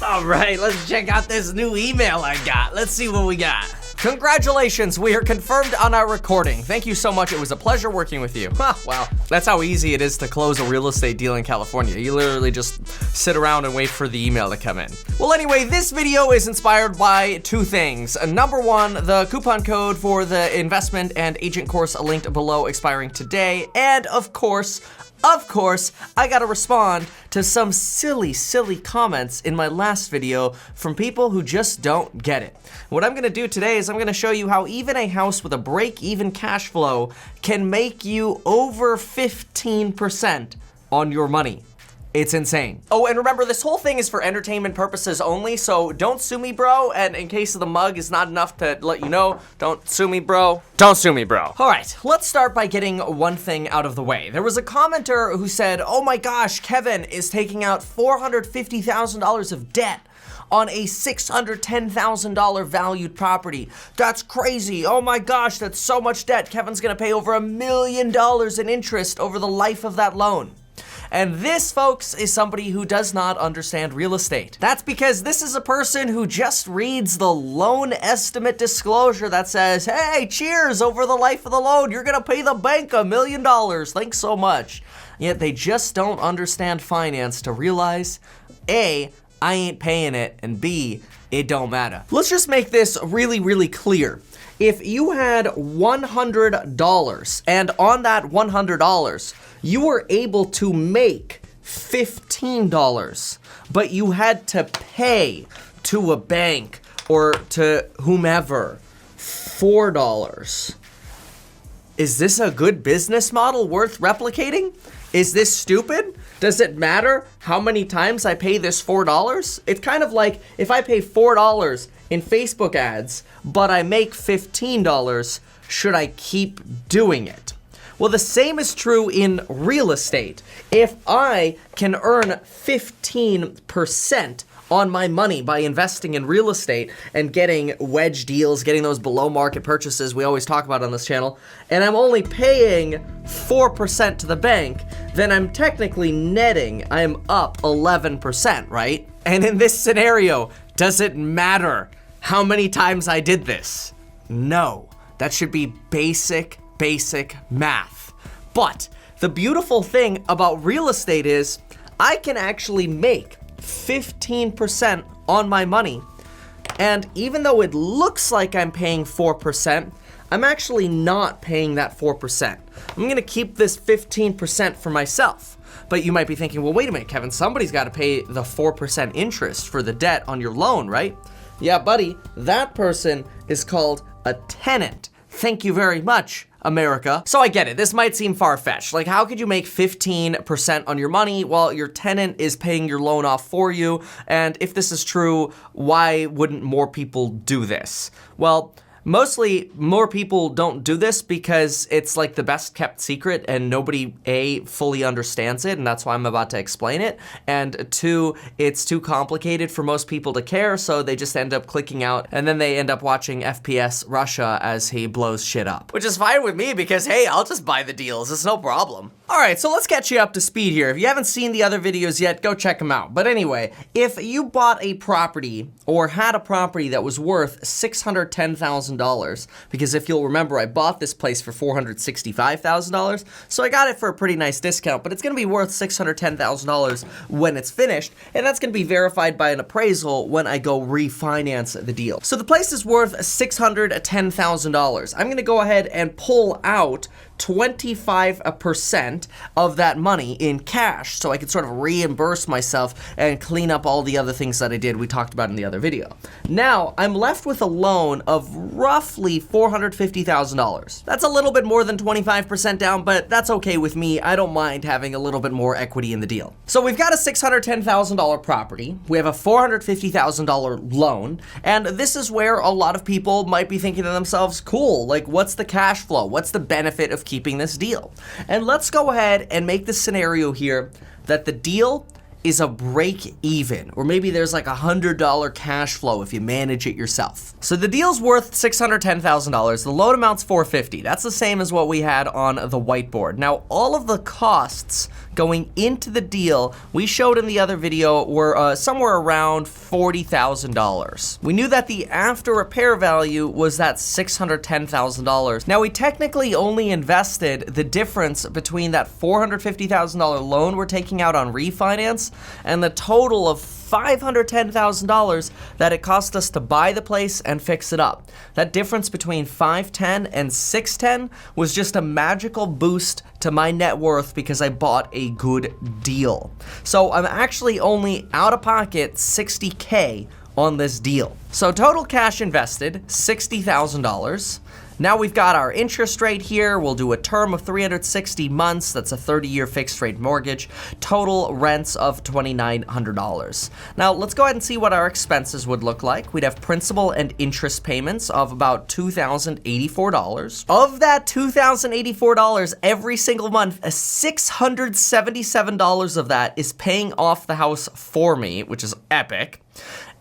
All right, let's check out this new email I got. Let's see what we got. Congratulations, we are confirmed on our recording. Thank you so much, it was a pleasure working with you. Wow, that's how easy it is to close a real estate deal in California. You literally just sit around and wait for the email to come in. Well, anyway, this video is inspired by two things. Number one, the coupon code for the investment and agent course linked below expiring today. And of course, I gotta respond to some silly comments in my last video from people who just don't get it. What I'm gonna do today is I'm gonna show you how even a house with a break-even cash flow can make you over 15% on your money. It's insane. Oh, and remember, this whole thing is for entertainment purposes only, so don't sue me, bro. And in case the mug is not enough to let you know, don't sue me, bro. Don't sue me, bro. All right, let's start by getting one thing out of the way. There was a commenter who said, oh my gosh, Kevin is taking out $450,000 of debt on a $610,000 valued property. That's crazy. Oh my gosh, that's so much debt. Kevin's gonna pay over $1 million in interest over the life of that loan. And this, folks, is somebody who does not understand real estate. That's because this is a person who just reads the loan estimate disclosure that says, hey, cheers, over the life of the loan, you're gonna pay the bank $1 million. Thanks so much. Yet they just don't understand finance to realize, A, I ain't paying it, and B, it don't matter. Let's just make this really clear. If you had $100 and on that $100, you were able to make $15, but you had to pay to a bank or to whomever $4. Is this a good business model worth replicating? Is this stupid? Does it matter how many times I pay this $4? It's kind of like if I pay $4 in Facebook ads, but I make $15, should I keep doing it? Well, the same is true in real estate. If I can earn 15% on my money by investing in real estate and getting wedge deals, getting those below market purchases we always talk about on this channel, and I'm only paying 4% to the bank, then I'm technically netting, I'm up 11%, right? And in this scenario, does it matter how many times I did this? No, that should be basic math. But the beautiful thing about real estate is I can actually make 15% on my money. And even though it looks like I'm paying 4%, I'm actually not paying that 4%. I'm gonna keep this 15% for myself. But you might be thinking, well, wait a minute, Kevin, somebody's gotta pay the 4% interest for the debt on your loan, right? Yeah, buddy, that person is called a tenant. Thank you very much, America. So I get it, this might seem far-fetched. Like, how could you make 15% on your money while your tenant is paying your loan off for you? And if this is true, why wouldn't more people do this? Well, mostly more people don't do this because it's like the best kept secret and nobody, A, fully understands it, and that's why I'm about to explain it, and 2, it's too complicated for most people to care, so they just end up clicking out, and then they end up watching FPS Russia as he blows shit up. Which is fine with me because, hey, I'll just buy the deals, it's no problem. All right, so let's get you up to speed here. If you haven't seen the other videos yet, go check them out. But anyway, if you bought a property or had a property that was worth $610,000, because if you'll remember, I bought this place for $465,000, so I got it for a pretty nice discount, but it's gonna be worth $610,000 when it's finished, and that's gonna be verified by an appraisal when I go refinance the deal. So the place is worth $610,000. I'm gonna go ahead and pull out 25% of that money in cash so I can sort of reimburse myself and clean up all the other things that I did we talked about in the other video. Now, I'm left with a loan of roughly $450,000. That's a little bit more than 25% down, but that's okay with me. I don't mind having a little bit more equity in the deal. So we've got a $610,000 property, we have a $450,000 loan, and this is where a lot of people might be thinking to themselves, cool, like what's the cash flow? What's the benefit of keeping this deal? And let's go ahead and make the scenario here that the deal is a break even, or maybe there's like $100 cash flow if you manage it yourself. So the deal's worth $610,000. The loan amount's $450. That's the same as what we had on the whiteboard. Now, all of the costs going into the deal we showed in the other video were somewhere around $40,000. We knew that the after repair value was that $610,000. Now, we technically only invested the difference between that $450,000 loan we're taking out on refinance and the total of $510,000 that it cost us to buy the place and fix it up. That difference between $510 and $610 was just a magical boost to my net worth because I bought a good deal. So I'm actually only out of pocket $60K on this deal. So total cash invested, $60,000. Now we've got our interest rate here. We'll do a term of 360 months. That's a 30-year fixed rate mortgage. Total rents of $2,900. Now let's go ahead and see what our expenses would look like. We'd have principal and interest payments of about $2,084. Of that $2,084 every single month, $677 of that is paying off the house for me, which is epic.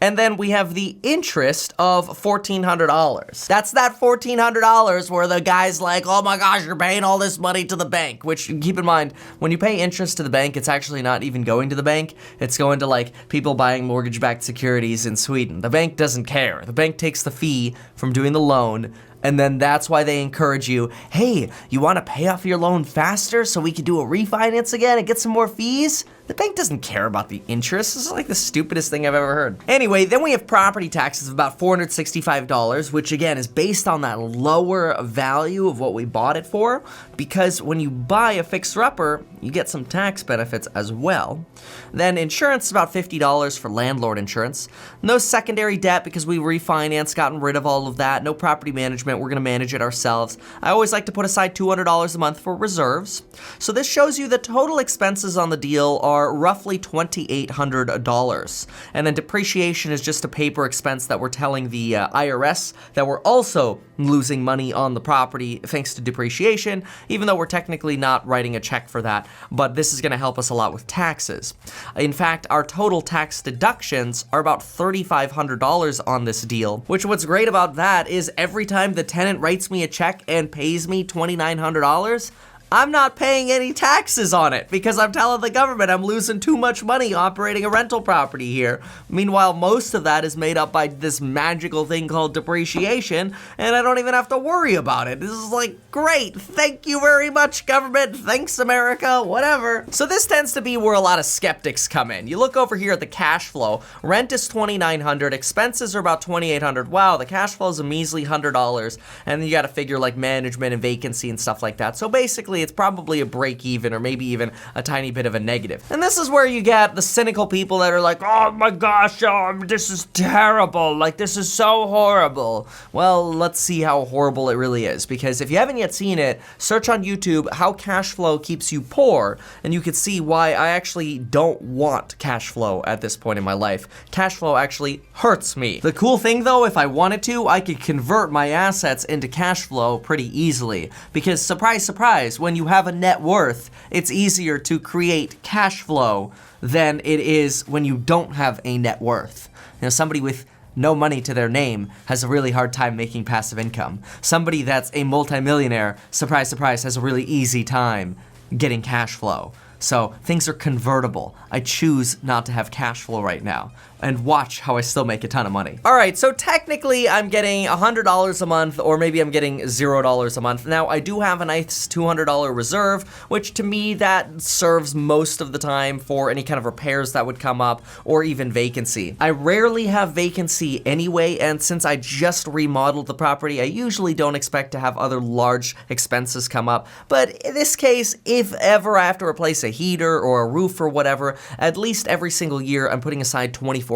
And then we have the interest of $1,400. That's that $1,400 where the guy's like, oh my gosh, you're paying all this money to the bank. Which, keep in mind, when you pay interest to the bank, it's actually not even going to the bank. It's going to like people buying mortgage-backed securities in Sweden. The bank doesn't care. The bank takes the fee from doing the loan. And then that's why they encourage you, hey, you want to pay off your loan faster so we can do a refinance again and get some more fees? The bank doesn't care about the interest. This is like the stupidest thing I've ever heard. Anyway, then we have property taxes of about $465, which again is based on that lower value of what we bought it for, because when you buy a fixer-upper, you get some tax benefits as well. Then insurance is about $50 for landlord insurance. No secondary debt because we refinanced, gotten rid of all of that. No property management, we're gonna manage it ourselves. I always like to put aside $200 a month for reserves. So this shows you the total expenses on the deal are roughly $2,800. And then depreciation is just a paper expense that we're telling the IRS that we're also losing money on the property thanks to depreciation, even though we're technically not writing a check for that, but this is gonna help us a lot with taxes. In fact, our total tax deductions are about $3,500 on this deal, which what's great about that is every time the tenant writes me a check and pays me $2,900, I'm not paying any taxes on it because I'm telling the government I'm losing too much money operating a rental property here. Meanwhile, most of that is made up by this magical thing called depreciation, and I don't even have to worry about it. This is like, great, thank you very much, government, thanks, America, whatever. So this tends to be where a lot of skeptics come in. You look over here at the cash flow, rent is $2,900, expenses are about $2,800. Wow, the cash flow is a measly $100, and then you gotta figure like management and vacancy and stuff like that. So basically, it's probably a break even or maybe even a tiny bit of a negative. And this is where you get the cynical people that are like, oh my gosh, this is terrible. Like, this is so horrible. Well, let's see how horrible it really is. Because if you haven't yet seen it, search on YouTube how cash flow keeps you poor, and you can see why I actually don't want cash flow at this point in my life. Cash flow actually hurts me. The cool thing though, if I wanted to, I could convert my assets into cash flow pretty easily. Because surprise, surprise, when you have a net worth, it's easier to create cash flow than it is when you don't have a net worth. You know, somebody with no money to their name has a really hard time making passive income. Somebody that's a multimillionaire, surprise, surprise, has a really easy time getting cash flow. So things are convertible. I choose not to have cash flow right now. And watch how I still make a ton of money. All right, so technically I'm getting $100 a month, or maybe I'm getting $0 a month. Now, I do have a nice $200 reserve, which to me, that serves most of the time for any kind of repairs that would come up, or even vacancy. I rarely have vacancy anyway, and since I just remodeled the property, I usually don't expect to have other large expenses come up. But in this case, if ever I have to replace a heater or a roof or whatever, at least every single year, I'm putting aside $2,400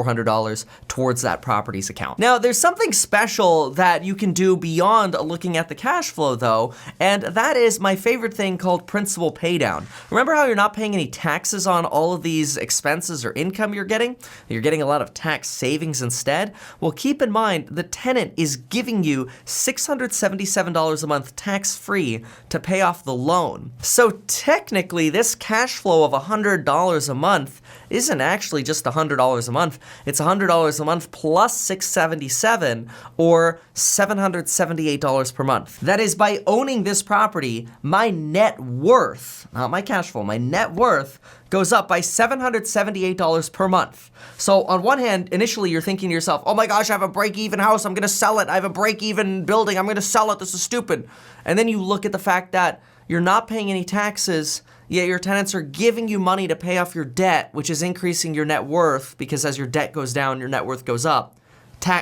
towards that property's account. Now, there's something special that you can do beyond looking at the cash flow though, and that is my favorite thing called principal paydown. Remember how you're not paying any taxes on all of these expenses or income you're getting? You're getting a lot of tax savings instead? Well, keep in mind, the tenant is giving you $677 a month tax-free to pay off the loan. So technically, this cash flow of $100 a month isn't actually just $100 a month. It's $100 a month plus $677 or $778 per month. That is, by owning this property, my net worth, not my cash flow, my net worth goes up by $778 per month. So on one hand, initially you're thinking to yourself, oh my gosh, I have a break-even house, I'm gonna sell it. I have a break-even building, I'm gonna sell it, this is stupid. And then you look at the fact that you're not paying any taxes, yet your tenants are giving you money to pay off your debt, which is increasing your net worth, because as your debt goes down, your net worth goes up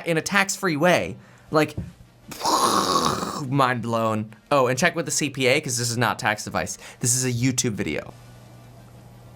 in a tax-free way. Like, mind blown. Oh, and check with the CPA, because this is not tax advice. This is a YouTube video.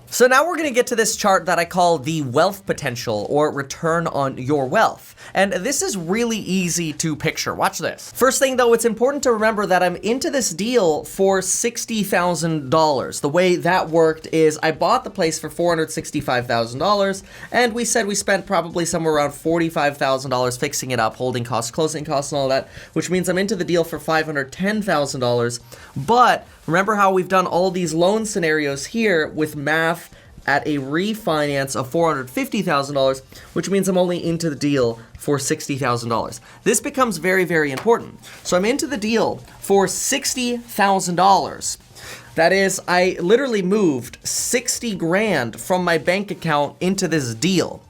So now we're gonna get to this chart that I call the wealth potential, or return on your wealth. And this is really easy to picture. Watch this. First thing though, it's important to remember that I'm into this deal for $60,000. The way that worked is I bought the place for $465,000, and we said we spent probably somewhere around $45,000 fixing it up, holding costs, closing costs, and all that, which means I'm into the deal for $510,000. But remember how we've done all these loan scenarios here with math at a refinance of $450,000, which means I'm only into the deal for $60,000. This becomes very, very important. So I'm into the deal for $60,000. That is, I literally moved 60 grand from my bank account into this deal.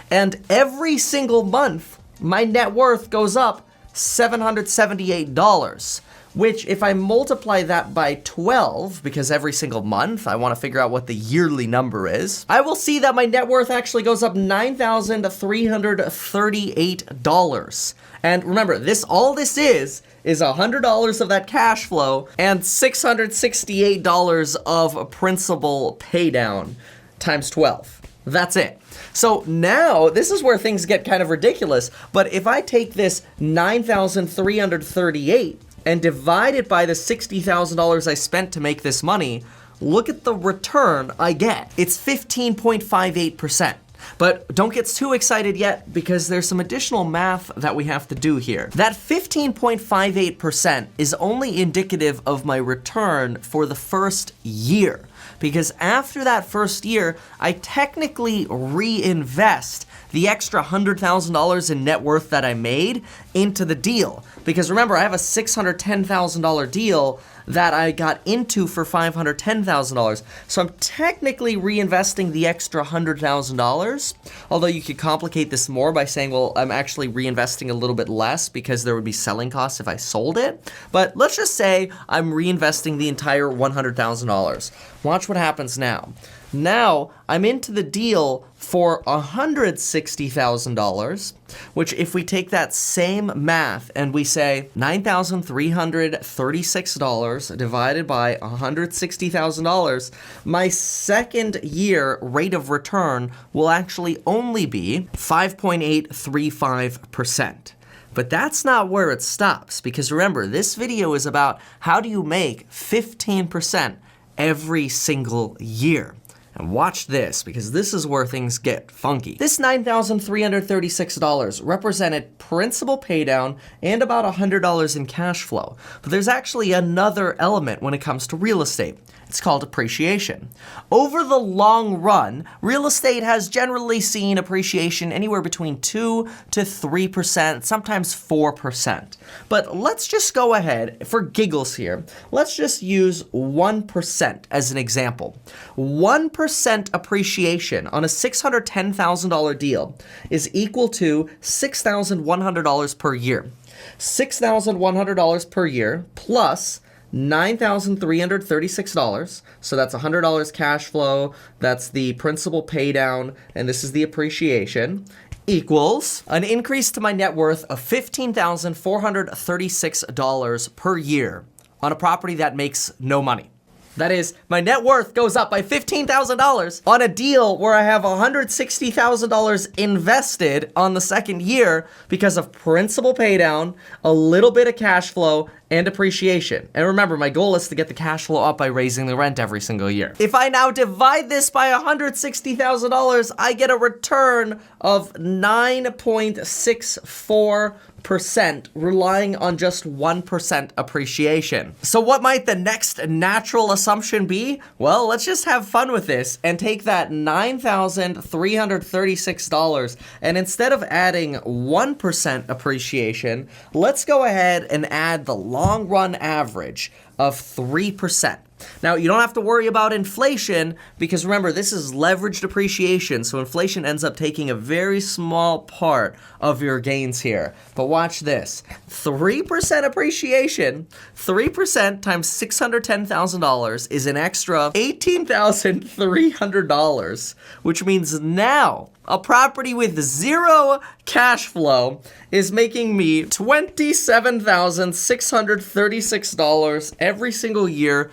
And every single month, my net worth goes up $778. Which, if I multiply that by 12, because every single month I want to figure out what the yearly number is, I will see that my net worth actually goes up $9,338. And remember, all this is $100 of that cash flow and $668 of principal pay down times 12. That's it. So now, this is where things get kind of ridiculous, but if I take this $9,338 and divide it by the $60,000 I spent to make this money, look at the return I get. It's 15.58%. But don't get too excited yet, because there's some additional math that we have to do here. That 15.58% is only indicative of my return for the first year, because after that first year, I technically reinvest the extra $100,000 in net worth that I made into the deal. Because remember, I have a $610,000 deal that I got into for $510,000. So I'm technically reinvesting the extra $100,000, although you could complicate this more by saying, well, I'm actually reinvesting a little bit less because there would be selling costs if I sold it. But let's just say I'm reinvesting the entire $100,000. Watch what happens now. Now, I'm into the deal for $160,000, which if we take that same math and we say $9,336 divided by $160,000, my second year rate of return will actually only be 5.835%. But that's not where it stops, because remember, this video is about how do you make 15% every single year. And watch this, because this is where things get funky. This $9,336 represented principal paydown and about $100 in cash flow. But there's actually another element when it comes to real estate. It's called appreciation. Over the long run, real estate has generally seen appreciation anywhere between 2 to 3%, sometimes 4%. But let's just go ahead, for giggles here, let's just use 1% as an example. 1% appreciation on a $610,000 deal is equal to $6,100 per year. $6,100 per year plus $9,336, so that's $100 cash flow, that's the principal pay down, and this is the appreciation, equals an increase to my net worth of $15,436 per year on a property that makes no money. That is, my net worth goes up by $15,000 on a deal where I have $160,000 invested on the second year because of principal paydown, a little bit of cash flow, and appreciation. And remember, my goal is to get the cash flow up by raising the rent every single year. If I now divide this by $160,000, I get a return of 9.64%, relying on just 1% appreciation. So what might the next natural assumption be? Well, let's just have fun with this and take that $9,336, and instead of adding 1% appreciation, let's go ahead and add the long run average of 3%. Now, you don't have to worry about inflation because remember, this is leveraged appreciation, so inflation ends up taking a very small part of your gains here. But watch this. 3% appreciation, 3% times $610,000 is an extra $18,300, which means now a property with zero cash flow is making me $27,636 every single year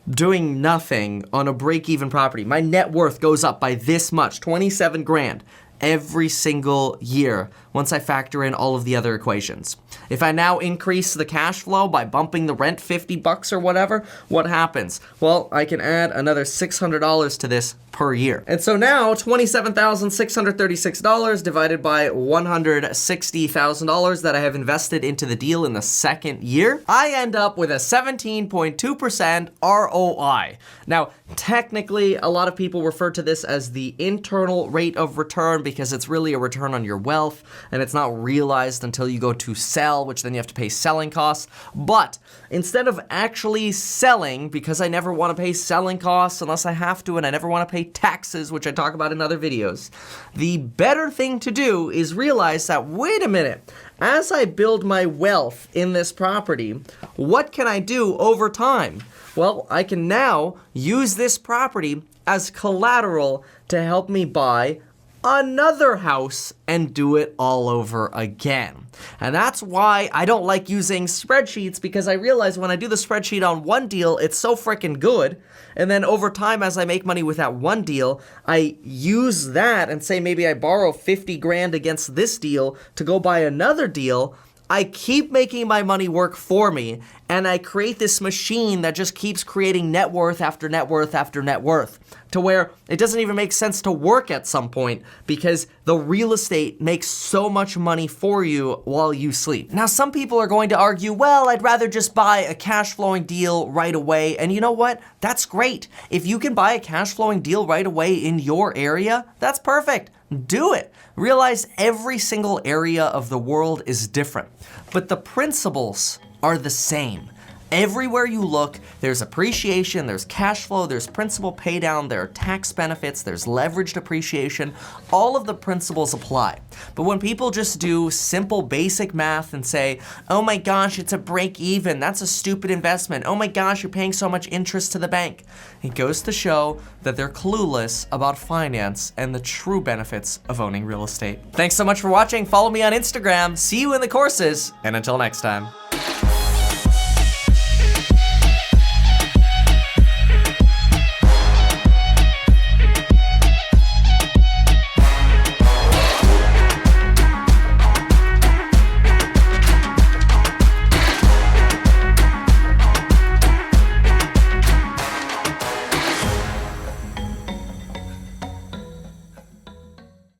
doing nothing on a break-even property. My net worth goes up by this much, 27 grand every single year once I factor in all of the other equations. If I now increase the cash flow by bumping the rent $50 or whatever, what happens? Well, I can add another $600 to this per year. And so now $27,636 divided by $160,000 that I have invested into the deal in the second year, I end up with a 17.2% ROI. Now, technically, a lot of people refer to this as the internal rate of return because it's really a return on your wealth and it's not realized until you go to sell, which then you have to pay selling costs. But instead of actually selling, because I never want to pay selling costs unless I have to, and I never want to pay taxes, which I talk about in other videos, the better thing to do is realize that, wait a minute, as I build my wealth in this property, what can I do over time? Well, I can now use this property as collateral to help me buy another house and do it all over again. And that's why I don't like using spreadsheets, because I realize when I do the spreadsheet on one deal, it's so freaking good. And then over time, as I make money with that one deal, I use that and say maybe I borrow 50 grand against this deal to go buy another deal. I keep making my money work for me, and I create this machine that just keeps creating net worth after net worth after net worth, to where it doesn't even make sense to work at some point because the real estate makes so much money for you while you sleep. Now, some people are going to argue, well, I'd rather just buy a cash flowing deal right away. And you know what? That's great. If you can buy a cash flowing deal right away in your area, that's perfect. Do it. Realize every single area of the world is different, but the principles are the same. Everywhere you look, there's appreciation, there's cash flow, there's principal pay down, there are tax benefits, there's leveraged appreciation. All of the principles apply. But when people just do simple basic math and say, oh my gosh, it's a break even, that's a stupid investment, oh my gosh, you're paying so much interest to the bank, it goes to show that they're clueless about finance and the true benefits of owning real estate. Thanks so much for watching. Follow me on Instagram. See you in the courses, and until next time.